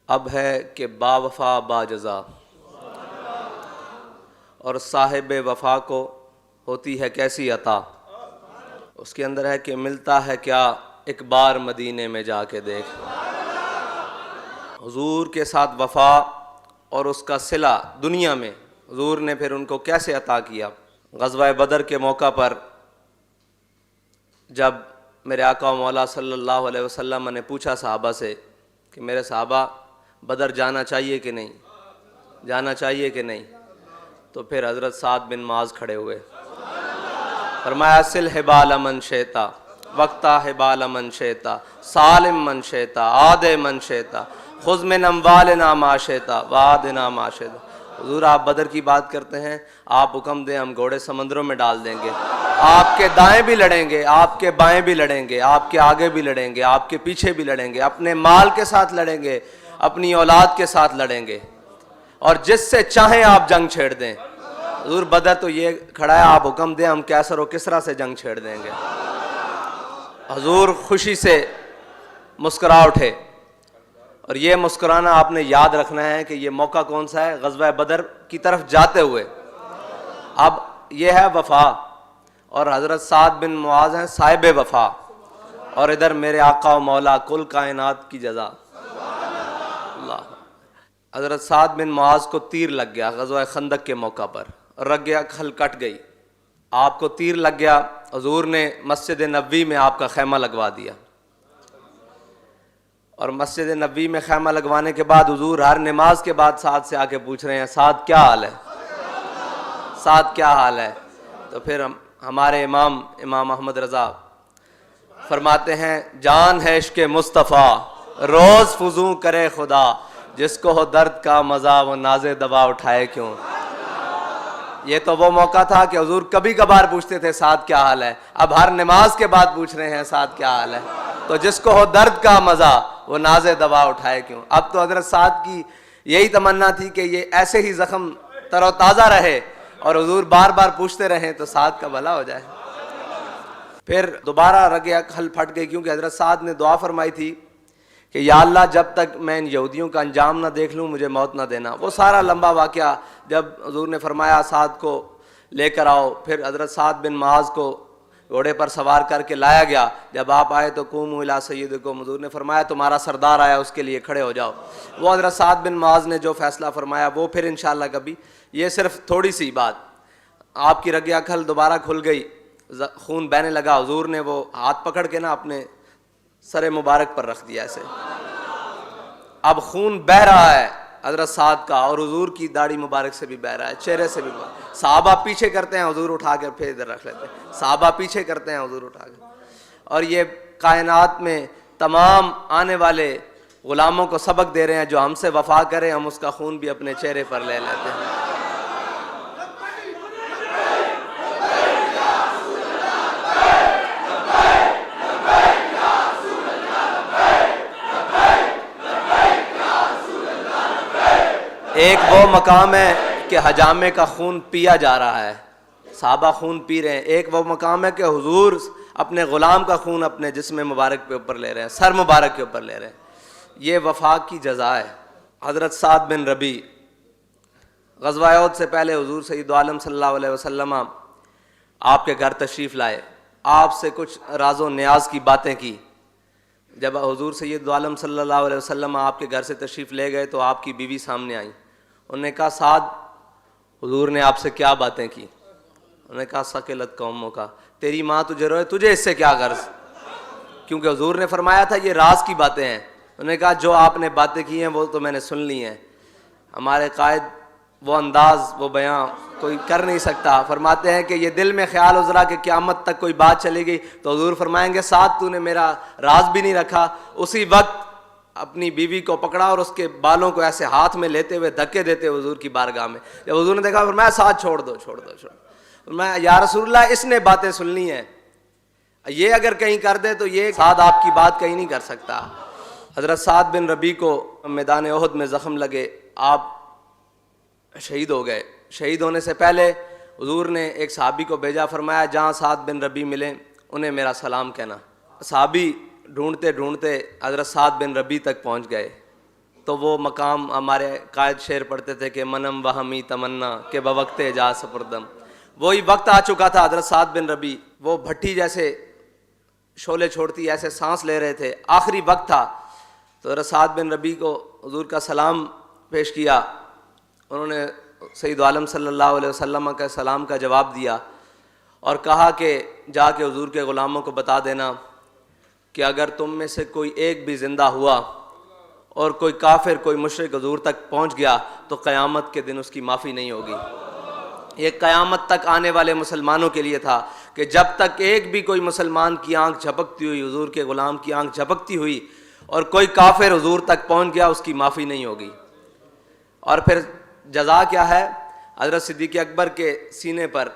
अब है कि बावफा बाजज़ा और साहिब वफ़ा को होती है कैसी अता। उसके अंदर है कि मिलता है क्या एक बार मदीने में जाके देख। हुजूर के साथ वफ़ा और उसका सिला दुनिया में हुजूर ने फिर उनको कैसे अता किया। ग़ज़वा बदर के मौका पर जब मेरे आका मौला सल्लल्लाहु अलैहि वसल्लम ने पूछा सहाबा से कि मेरे सहाबा बदर जाना चाहिए कि नहीं, जाना चाहिए कि नहीं, तो फिर हज़रत साद बिन माज खड़े हुए, फरमाया सिल हिबाल मन शेता वक्ता हिबाल मन शेता सालिम मन शेता आदे मन शेता खुज़ मिन अम्वालिना मा शेता वादिना मा शेता। हुजूर आप बदर की बात करते हैं, आप हुक्म दें हम घोड़े समंदरों में डाल देंगे, आपके दाएं भी लड़ेंगे, आपके बाएं भी लड़ेंगे, आपके आगे भी लड़ेंगे, आपके पीछे भी लड़ेंगे, अपने माल के साथ लड़ेंगे, अपनी औलाद के साथ लड़ेंगे, और जिससे चाहें आप जंग छेड़ दें। हुजूर बदर तो ये खड़ा है, आप हुक्म दें हम कैसर और किसरा से जंग छेड़ देंगे। हुजूर खुशी से मुस्कुरा उठे, और ये मुस्कुराना आपने याद रखना है कि ये मौका कौन सा है, ग़ज़वा बदर की तरफ जाते हुए। अब ये है वफ़ा, और हज़रत साद बिन मुआज़ हैं साहिब वफ़ा, और इधर मेरे आका व मौला कुल कायनात की जज़ा। हज़रत साद बिन मुआज़ को तीर लग गया ग़ज़वा खंदक के मौका पर, रग खल कट गई, आपको तीर लग गया। हुजूर ने मस्जिद नबवी में आपका खैमा लगवा दिया, और मस्जिद नबवी में खैमा लगवाने के बाद हुजूर हर नमाज के बाद साद से आके पूछ रहे हैं साद क्या हाल है, साद क्या हाल है। तो फिर हमारे इमाम अहमद रज़ा फरमाते हैं जान है इश्क़ मुस्तफ़ा रोज़ फुजू करे खुदा, जिसको हो दर्द का मज़ा वो नाज़े दवा उठाए क्यों। ये तो वो मौका था कि हुजूर कभी कभार पूछते थे साद क्या हाल है, अब हर नमाज के बाद पूछ रहे हैं साद क्या हाल है। तो जिसको हो दर्द का मज़ा वो नाज़े दवा उठाए क्यों। अब तो हज़रत साद की यही तमन्ना थी कि ये ऐसे ही ज़ख्म तरोताज़ा रहे और हुजूर बार बार पूछते रहें तो साद का भला हो जाए। फिर दोबारा रगे खल फट गई, क्योंकि हज़रत साद ने दुआ फरमाई थी कि या अल्लाह जब तक मैं इन यहूदियों का अंजाम ना देख लूँ मुझे मौत ना देना। वो सारा लंबा वाक़या जब हुजूर ने फरमाया साद को लेकर आओ, फिर हज़रत साद बिन मुआज़ को घोड़े पर सवार करके लाया गया। जब आप आए तो कुमू इला सय्यदिकुम, हुजूर ने फरमाया तुम्हारा सरदार आया उसके लिए खड़े हो जाओ। वो हज़रत साद बिन मुआज़ ने जो फ़ैसला फरमाया वो फिर इंशाअल्लाह कभी, ये सिर्फ थोड़ी सी बात, आपकी रगे खल दोबारा खुल गई, खून बहने लगा। हुजूर ने वो हाथ पकड़ के ना अपने सर मुबारक पर रख दिया ऐसे, अब खून बह रहा है हज़रत साद का, और हुजूर की दाढ़ी मुबारक से भी बह रहा है, चेहरे से भी। सहाबा पीछे करते हैं, हुजूर उठा कर फिर इधर रख लेते हैं, सहाबा पीछे करते हैं, हुजूर उठा कर। और ये कायनात में तमाम आने वाले गुलामों को सबक दे रहे हैं, जो हमसे वफा करें हम उसका खून भी अपने चेहरे पर ले लेते हैं। एक वो मकाम है कि हजामे का खून पिया जा रहा है, सहाबा खून पी रहे हैं। एक वो मकाम है कि हुजूर अपने ग़ुलाम का खून अपने जिस्म मुबारक के ऊपर ले रहे हैं, सर मुबारक के ऊपर ले रहे हैं। ये वफा की जज़ा है। हज़रत साद बिन रबी ग़ज़वा उहद से पहले हुजूर सय्यद आलम सल्लल्लाहु अलैहि वसल्लम आपके घर तशरीफ़ लाए, आपसे कुछ राज़ो न्याज की बातें की। जब हुजूर सय्यद आलम सल्लल्लाहु अलैहि वसल्लम आपके घर से तशरीफ़ ले गए तो आपकी बीवी सामने आई। उन्होंने कहा साद हुजूर ने आपसे क्या बातें की। उन्होंने कहा सकिलत कौमों का, तेरी माँ तुझे रोए, तुझे इससे क्या गर्ज, क्योंकि हुजूर ने फरमाया था ये राज की बातें हैं। उन्होंने कहा जो आपने बातें की हैं वो तो मैंने सुन ली हैं, हमारे कायद वो अंदाज वो बयां कोई कर नहीं सकता। फरमाते हैं कि ये दिल में ख्याल उजरा कि क़यामत तक कोई बात चली गई तो हुजूर फरमाएंगे साद तूने मेरा राज भी नहीं रखा। उसी वक्त अपनी बीवी को पकड़ा और उसके बालों को ऐसे हाथ में लेते हुए धक्के देते हुजूर की बारगाह में। जब हुजूर ने देखा फरमाया साद छोड़ दो छोड़ दो छोड़ दो। मैं या रसूलल्लाह इसने बातें सुननी है, ये अगर कहीं कर दे तो ये साद आपकी बात कहीं नहीं कर सकता। हज़रत साद बिन रबी को मैदान उहद में ज़ख्म लगे, आप शहीद हो गए। शहीद होने से पहले हुजूर ने एक सहाबी को भेजा, फरमाया जहाँ साद बिन रबी मिले उन्हें मेरा सलाम कहना। सहाबी ढूंढते ढूंढते हज़रत साद बिन रबी तक पहुँच गए। तो वो मकाम हमारे कायद शेर पढ़ते थे कि मनम वहमी तमन्ना के बवक्ते जा सपुरदम। वही वक्त आ चुका था। हज़रत साद बिन रबी वो भट्टी जैसे शोले छोड़ती ऐसे सांस ले रहे थे, आखिरी वक्त था। तो हज़रत साद बिन रबी को हुजूर का सलाम पेश किया। उन्होंने सैयद आलम सल्लल्लाहु अलैहि वसल्लम का सलाम का जवाब दिया और कहा कि जाके हुजूर के ग़ुलामों को बता देना कि अगर तुम में से कोई एक भी ज़िंदा हुआ और कोई काफिर कोई मुशरिक हुजूर तक पहुंच गया तो क़यामत के दिन उसकी माफ़ी नहीं होगी। ये क़यामत तक आने वाले मुसलमानों के लिए था कि जब तक एक भी कोई मुसलमान की आंख झपकती हुई, हुजूर के ग़ुलाम की आंख झपकती हुई और कोई काफिर हुजूर तक पहुंच गया, उसकी माफ़ी नहीं होगी। और फिर जज़ा क्या है? हज़रत सिद्दीक़ अकबर के सीने पर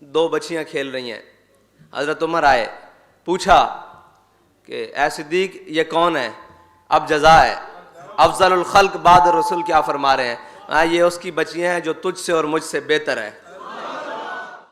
2 बच्चियाँ खेल रही हैं। हज़रत उमर आए, पूछा कि ए सिद्दीक़ ये कौन है? अब जज़ा है। अफ़ज़लुल खल्क़ बाद रसूल क्या फरमा रहे हैं? ये उसकी बच्चियाँ हैं जो तुझसे और मुझसे बेहतर है।